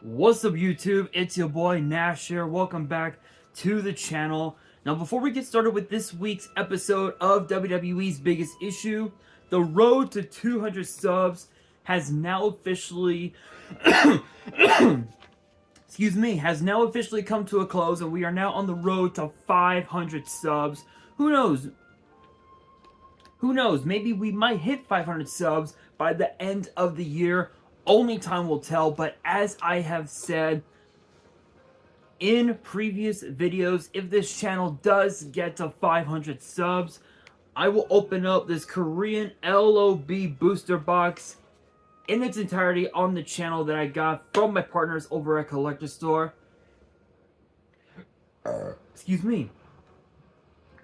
What's up, YouTube? It's your boy Nash here. Welcome back to the channel. Now, before we get started with this week's episode of WWE's Biggest Issue, the road to 200 subs has now officially has now officially come to a close, and we are now on the road to 500 subs. Who knows? Maybe we might hit 500 subs by the end of the year. Only time will tell, but as I have said in previous videos, if this channel does get to 500 subs, I will open up this Korean LOB booster box in its entirety on the channel that I got from my partners over at Collector Store. Excuse me.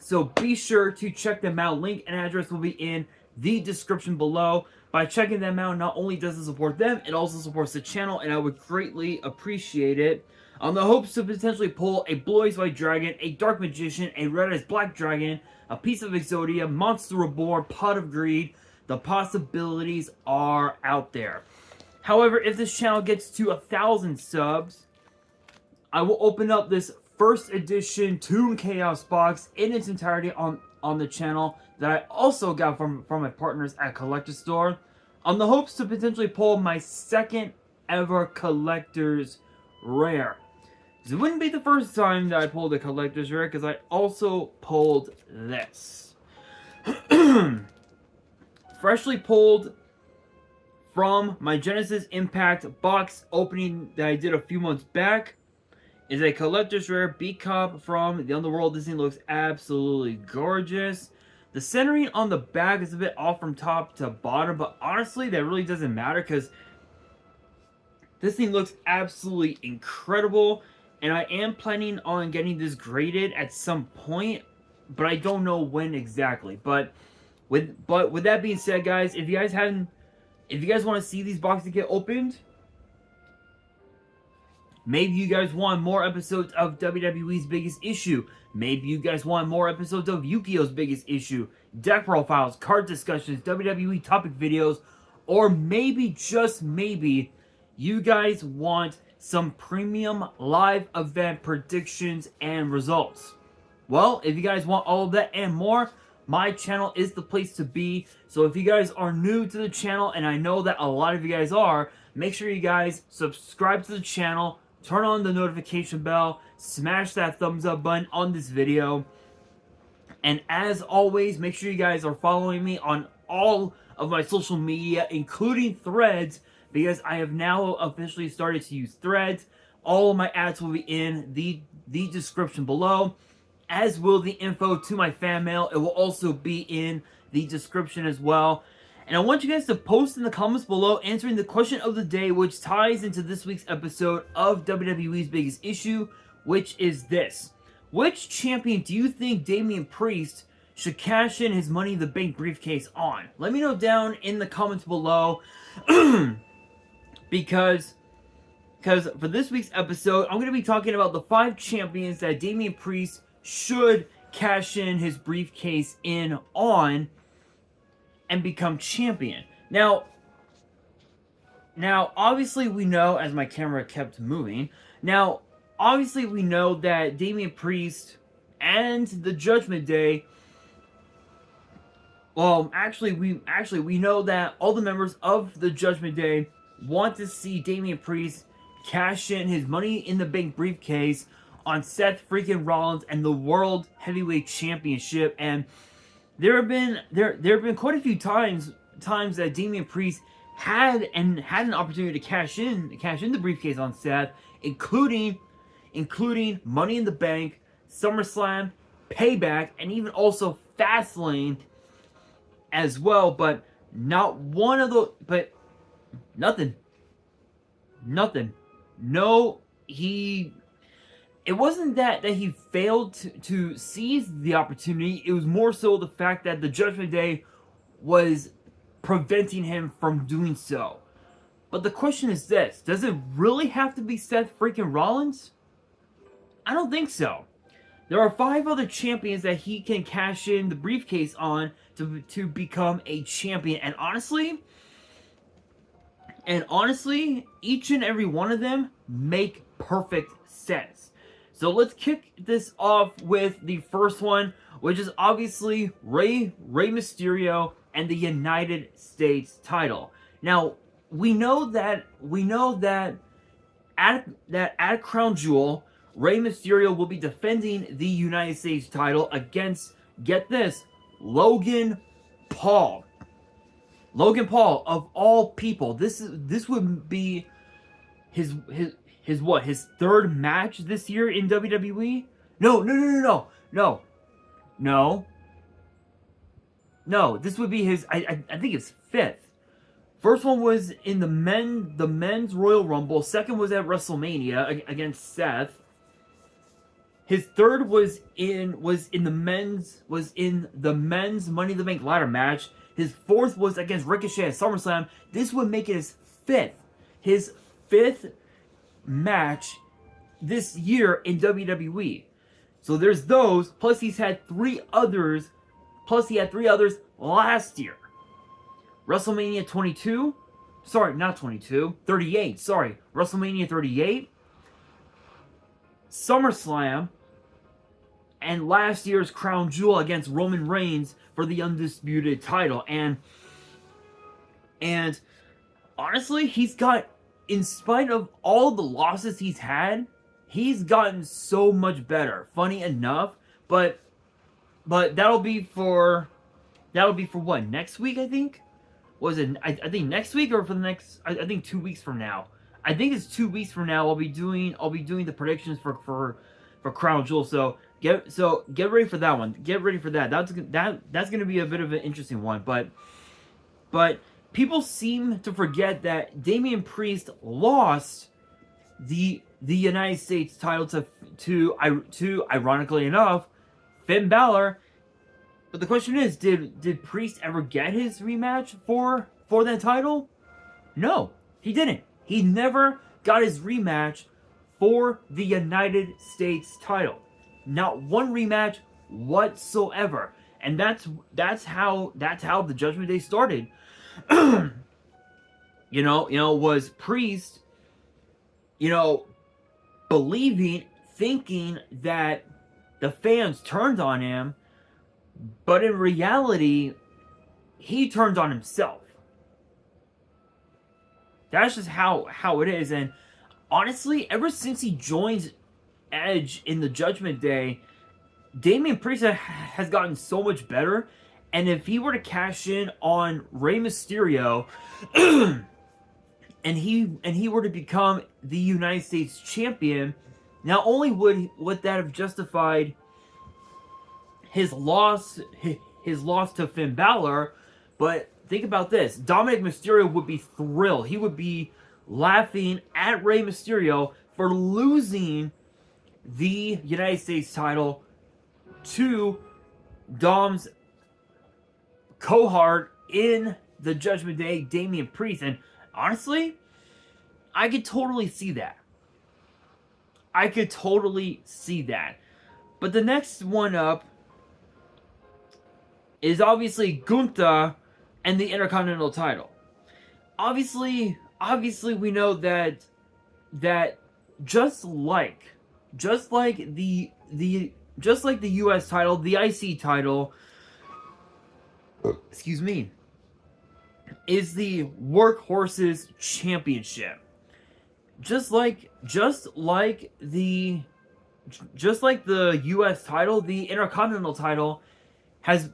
So be sure to check them out. Link and address will be in the description below. By checking them out, not only does it support them, it also supports the channel, and I would greatly appreciate it. On the hopes to potentially pull a Blue Eyes White Dragon, a Dark Magician, a Red Eyes Black Dragon, a piece of Exodia, Monster Reborn, Pot of Greed. The possibilities are out there. However, if this channel gets to 1,000 subs, I will open up this first edition Toon Chaos box in its entirety on the channel that I also got from my partners at Collector Store, on the hopes to potentially pull my second ever Collector's Rare. It wouldn't be the first time that I pulled a Collector's Rare, because I also pulled this. Freshly pulled from my Genesis Impact box opening that I did a few months back is a Collector's Rare B-Cop from the Underworld. This thing looks absolutely gorgeous. The centering on the back is a bit off from top to bottom, but honestly, that really doesn't matter because this thing looks absolutely incredible, and I am planning on getting this graded at some point, but I don't know when exactly. But with that being said, guys, if you guys want to see these boxes get opened, maybe you guys want more episodes of WWE's Biggest Issue. Maybe you guys want more episodes of Yu-Gi-Oh's Biggest Issue, deck profiles, card discussions, WWE topic videos, or maybe, just maybe, you guys want some premium live event predictions and results. Well, if you guys want all of that and more, my channel is the place to be. So if you guys are new to the channel, and I know that a lot of you guys are, make sure you guys subscribe to the channel, turn on the notification bell, smash that thumbs up button on this video, and as always, make sure you guys are following me on all of my social media, including Threads, because I have now officially started to use Threads. All of my ads will be in the description below, as will the info to my fan mail. It will also be in the description as well. And I want you guys to post in the comments below answering the question of the day, which ties into this week's episode of WWE's Biggest Issue, which is this. Which champion do you think Damian Priest should cash in his Money in the Bank briefcase on? Let me know down in the comments below. because for this week's episode, I'm going to be talking about the 5 champions that Damian Priest should cash in his briefcase in on and become champion. Now, obviously we know, as my camera kept moving, obviously we know that Damian Priest and the Judgment Day, well, we know that all the members of the Judgment Day want to see Damian Priest cash in his Money in the Bank briefcase on Seth freaking Rollins and the World Heavyweight Championship. And there have been quite a few times that Damian Priest had an opportunity to cash in the briefcase on Seth, including Money in the Bank, SummerSlam, Payback, and even also Fastlane as well. But not one of those. But nothing. No, it wasn't that he failed to seize the opportunity. It was more so the fact that the Judgment Day was preventing him from doing so. But the question is this. Does it really have to be Seth freaking Rollins? I don't think so. There are 5 other champions that he can cash in the briefcase on to become a champion. And honestly, And honestly, each and every one of them make perfect sense. So let's kick this off with the first one, which is obviously Rey Mysterio and the United States title. Now, we know that at Crown Jewel, Rey Mysterio will be defending the United States title against, get this, Logan Paul. Logan Paul, of all people, this would be his third match this year in WWE? No. This would be his. I think it's fifth. First one was in the men's Royal Rumble. Second was at WrestleMania against Seth. His third was in the men's Money in the Bank ladder match. His fourth was against Ricochet at SummerSlam. This would make it his fifth match this year in WWE. So there's those. Plus he had three others last year. WrestleMania 22. Sorry, not 22. 38. Sorry. WrestleMania 38. SummerSlam. And last year's Crown Jewel against Roman Reigns for the undisputed title. And honestly, he's got, in spite of all the losses he's had, he's gotten so much better. Funny enough, but that'll be for what, next week, I think? Was it, I think next week, or for the next, I think 2 weeks from now. I think it's 2 weeks from now. I'll be doing the predictions for Crown Jewel. So get ready for that one. Get ready for that. That's going to be a bit of an interesting one. But people seem to forget that Damian Priest lost the United States title to ironically enough, Finn Balor. But the question is, did Priest ever get his rematch for that title? No, he didn't. He never got his rematch for the United States title. Not one rematch whatsoever. And that's how the Judgment Day started. Was Priest, thinking that the fans turned on him, but in reality, he turned on himself. That's just how it is. And honestly, ever since he joined Edge in the Judgment Day, Damian Priest has gotten so much better. And if he were to cash in on Rey Mysterio, and he were to become the United States champion, not only would that have justified his loss to Finn Balor, but think about this: Dominic Mysterio would be thrilled. He would be laughing at Rey Mysterio for losing the United States title to Dom's cohort in the Judgment Day, Damian Priest. And honestly, I could totally see that. But the next one up is obviously Gunther and the Intercontinental title. Obviously we know that just like the US title, the IC title, is the Workhorses Championship. Just like the US title, the Intercontinental title had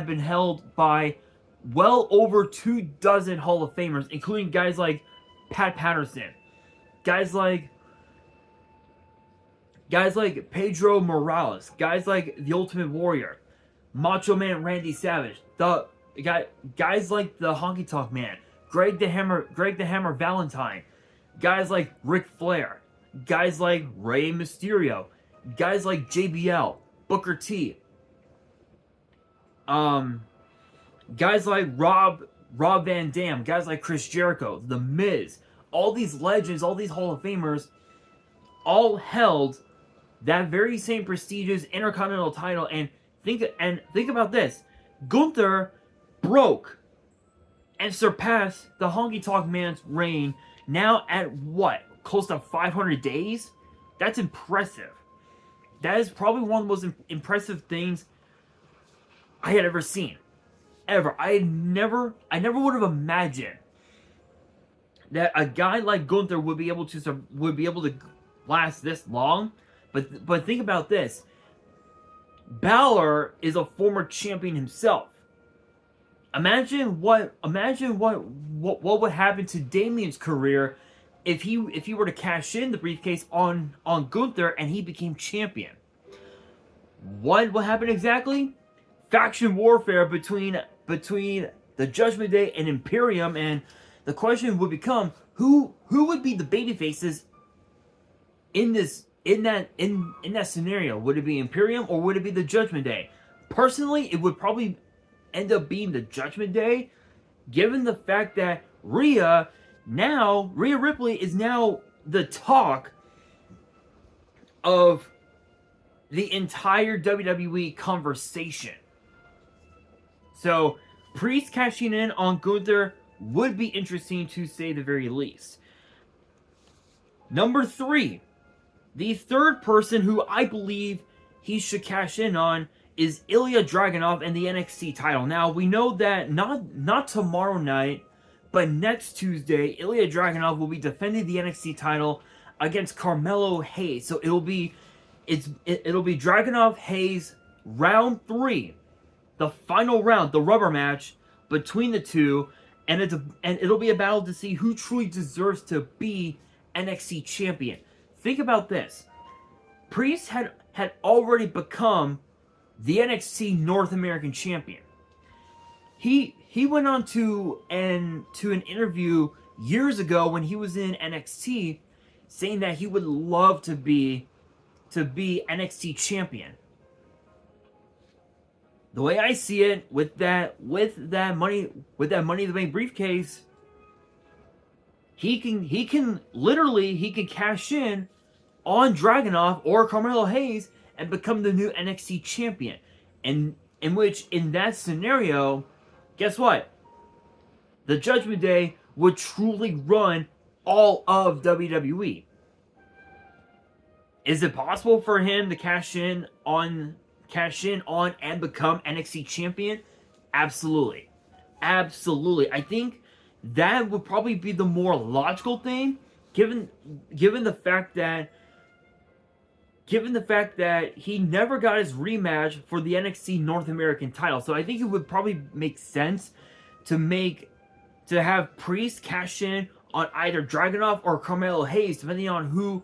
been held by well over 24 Hall of Famers, including guys like Pat Patterson, guys like Pedro Morales, guys like The Ultimate Warrior, Macho Man Randy Savage, guys like the Honky Tonk Man, Greg the Hammer Valentine, guys like Ric Flair, guys like Rey Mysterio, guys like JBL, Booker T, guys like Rob Van Dam, guys like Chris Jericho, The Miz, all these legends, all these Hall of Famers, all held that very same prestigious Intercontinental title. And think about this: Gunther broke and surpass the Honky Tonk Man's reign now at what? Close to 500 days? That's impressive. That is probably one of the most impressive things I had ever seen. Ever. I never would have imagined that a guy like Gunther would be able to last this long. But think about this. Balor is a former champion himself. Imagine what would happen to Damian's career if he were to cash in the briefcase on Gunther and he became champion. What will happen exactly? Faction warfare between the Judgment Day and Imperium, and the question would become who would be the babyfaces in that scenario? Would it be Imperium or would it be the Judgment Day? Personally, it would probably end up being the Judgment Day, given the fact that Rhea Ripley is now the talk of the entire WWE conversation. So, Priest cashing in on Gunther would be interesting to say the very least. Number 3. The third person who I believe he should cash in on is Ilya Dragunov and the NXT title. Now, we know that not tomorrow night, but next Tuesday, Ilya Dragunov will be defending the NXT title against Carmelo Hayes. So it'll be Dragunov Hayes round 3, the final round, the rubber match between the two, and it'll be a battle to see who truly deserves to be NXT champion. Think about this. Priest had already become the NXT North American champion. He went on to an interview years ago when he was in NXT, saying that he would love to be NXT champion. The way I see it, with that money in the bank briefcase, he can cash in on Dragunov or Carmelo Hayes and become the new NXT champion. And in that scenario, guess what? The Judgment Day would truly run all of WWE. Is it possible for him to cash in on and become NXT champion? Absolutely. I think that would probably be the more logical thing, given the fact that he never got his rematch for the NXT North American title. So I think it would probably make sense to have Priest cash in on either Dragunov or Carmelo Hayes, depending on who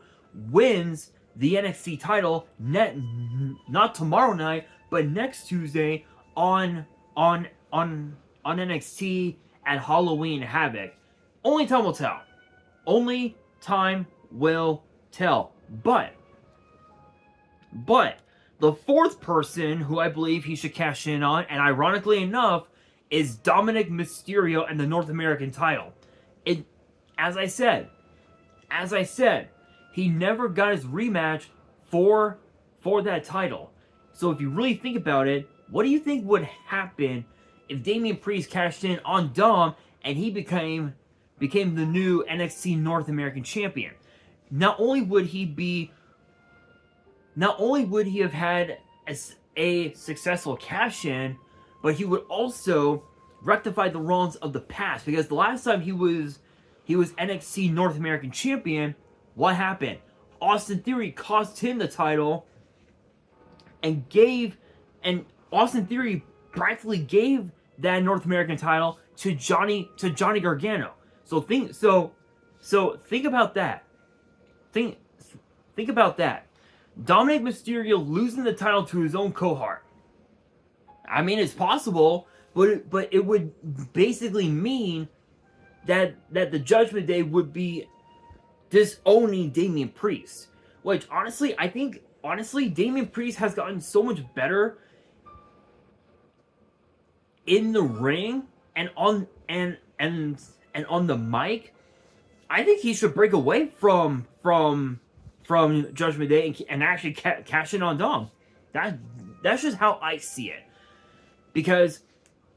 wins the NXT title, not tomorrow night, but next Tuesday on NXT at Halloween Havoc. Only time will tell. Only time will tell. But the fourth person who I believe he should cash in on, and ironically enough, is Dominic Mysterio and the North American title. As I said, he never got his rematch for that title. So if you really think about it, what do you think would happen if Damian Priest cashed in on Dom and he became the new NXT North American champion? Not only would he have had a successful cash in, but he would also rectify the wrongs of the past, because the last time he was NXT North American champion, what happened? Austin Theory cost him the title and Austin Theory practically gave that North American title to Johnny Gargano. So think about that. Think about that. Dominic Mysterio losing the title to his own cohort. I mean, it's possible, but it would basically mean that the Judgment Day would be disowning Damian Priest. Which honestly, I think Damian Priest has gotten so much better in the ring and on the mic. I think he should break away from Judgment Day and actually cash in on Dom. That's just how I see it. Because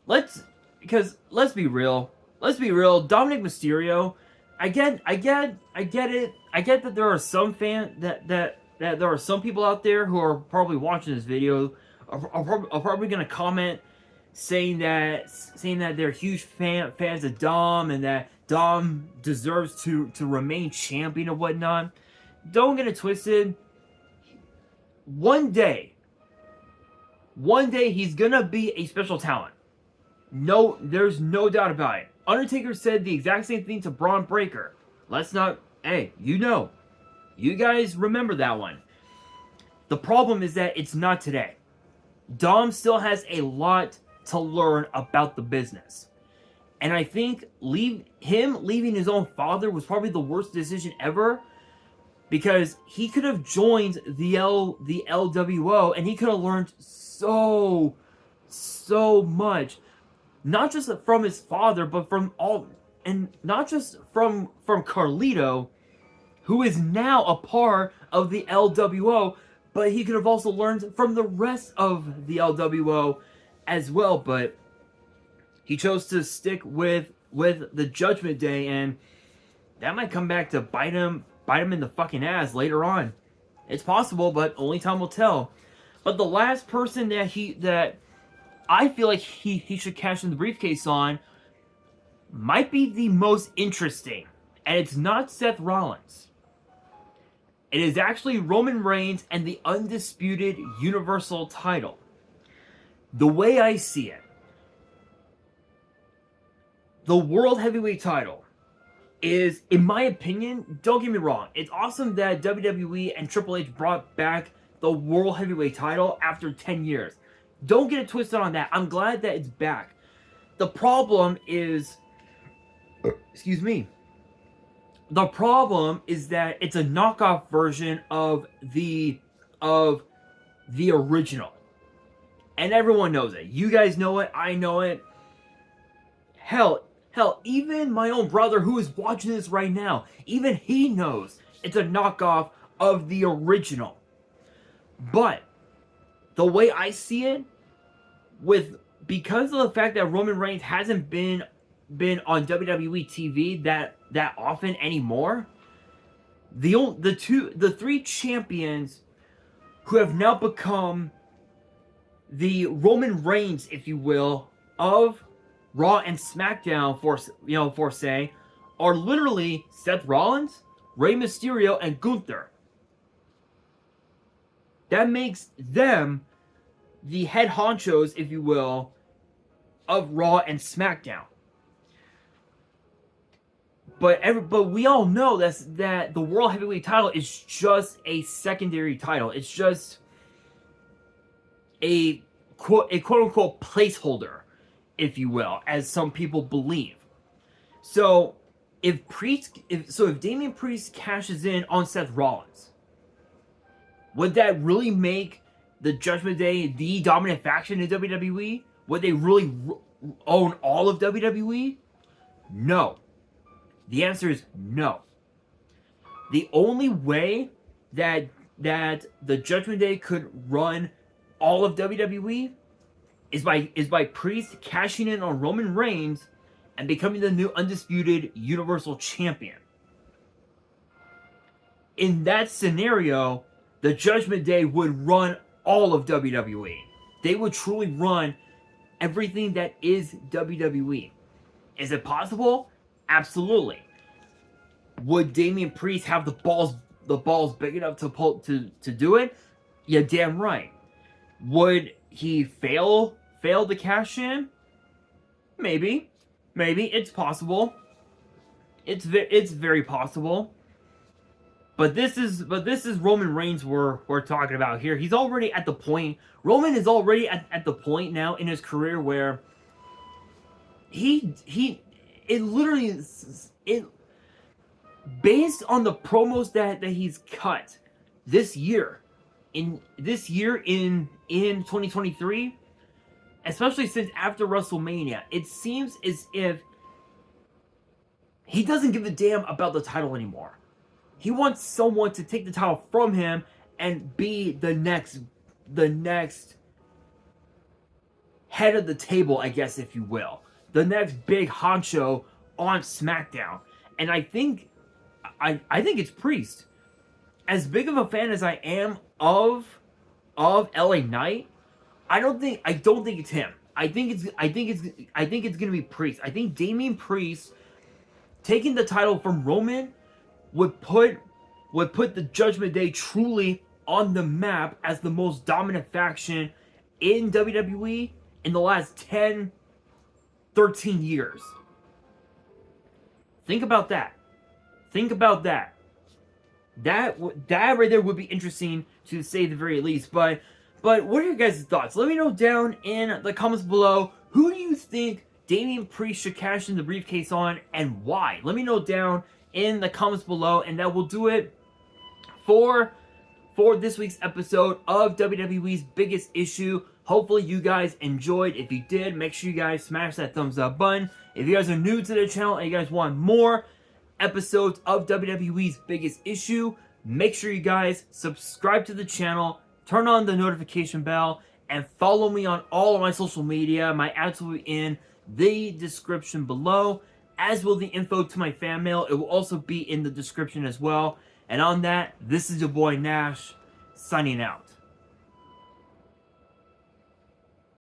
let's be real. let's be real, Dominic Mysterio, I get it. I get that there are some that there are some people out there who are probably watching this video are probably going to comment saying that they're huge fans of Dom and that Dom deserves to remain champion and whatnot. Don't get it twisted. One day he's gonna be a special talent. No, there's no doubt about it. Undertaker said the exact same thing to Braun Breaker. Let's not, hey, you guys remember that one. The problem is that it's not today. Dom still has a lot to learn about the business. And I think him leaving his own father was probably the worst decision ever, because he could have joined the LWO and he could have learned so much, not just from his father, but from all, and not just from Carlito, who is now a part of the LWO, but he could have also learned from the rest of the LWO as well. But he chose to stick with the Judgment Day, and that might come back to bite him in the fucking ass later on. It's possible, but only time will tell. But the last person that I feel like he should cash in the briefcase on might be the most interesting, and it's not Seth Rollins. It is actually Roman Reigns and the undisputed Universal title. The way I see it, the World Heavyweight title is, in my opinion, don't get me wrong, it's awesome that WWE and Triple H brought back the World Heavyweight title after 10 years. Don't get it twisted on that. I'm glad that it's back. The problem is, excuse me, the problem is that it's a knockoff version of the original. And everyone knows it. You guys know it. I know it. Hell, even my own brother who is watching this right now, even he knows it's a knockoff of the original. But the way I see it, because of the fact that Roman Reigns hasn't been on WWE TV that often anymore, the three champions who have now become the Roman Reigns, if you will, of Raw and SmackDown for say, are literally Seth Rollins, Rey Mysterio, and Gunther. That makes them the head honchos, if you will, of Raw and SmackDown. But we all know that the World Heavyweight title is just a secondary title. It's just a quote unquote placeholder, if you will, as some people believe. So if Damian Priest cashes in on Seth Rollins, would that really make the Judgment Day the dominant faction in WWE? Would they really own all of WWE? No. The answer is no. The only way that the Judgment Day could run all of WWE is by Priest cashing in on Roman Reigns and becoming the new undisputed Universal Champion. In that scenario, the Judgment Day would run all of WWE. They would truly run everything that is WWE. Is it possible? Absolutely. Would Damian Priest have the balls big enough to do it? Yeah, damn right. Would he fail to cash in? Maybe. It's possible. It's very possible. But this is Roman Reigns we're talking about here. He's already at the point. Roman is already at the point now in his career where it literally is, based on the promos that he's cut this year in 2023, especially since after WrestleMania, it seems as if he doesn't give a damn about the title anymore. He wants someone to take the title from him and be the next head of the table, I guess, if you will. the next big honcho on SmackDown. And I think it's Priest. As big of a fan as I am of LA Knight, I don't think it's him. I think it's gonna be Priest. I think Damian Priest taking the title from Roman would put the Judgment Day truly on the map as the most dominant faction in WWE in the last 10, 13 years. Think about that. Think about that. That right there would be interesting to say the very least. But what are your guys' thoughts? Let me know down in the comments below. Who do you think Damian Priest should cash in the briefcase on, and why? Let me know down in the comments below, and that will do it for this week's episode of WWE's Biggest Issue. Hopefully you guys enjoyed. If you did, make sure you guys smash that thumbs up button. If you guys are new to the channel and you guys want more episodes of WWE's Biggest Issue, make sure you guys subscribe to the channel, turn on the notification bell, and follow me on all of my social media. My ads will be in the description below, as will the info to my fan mail. It will also be in the description as well. And on that, this is your boy Nash, signing out.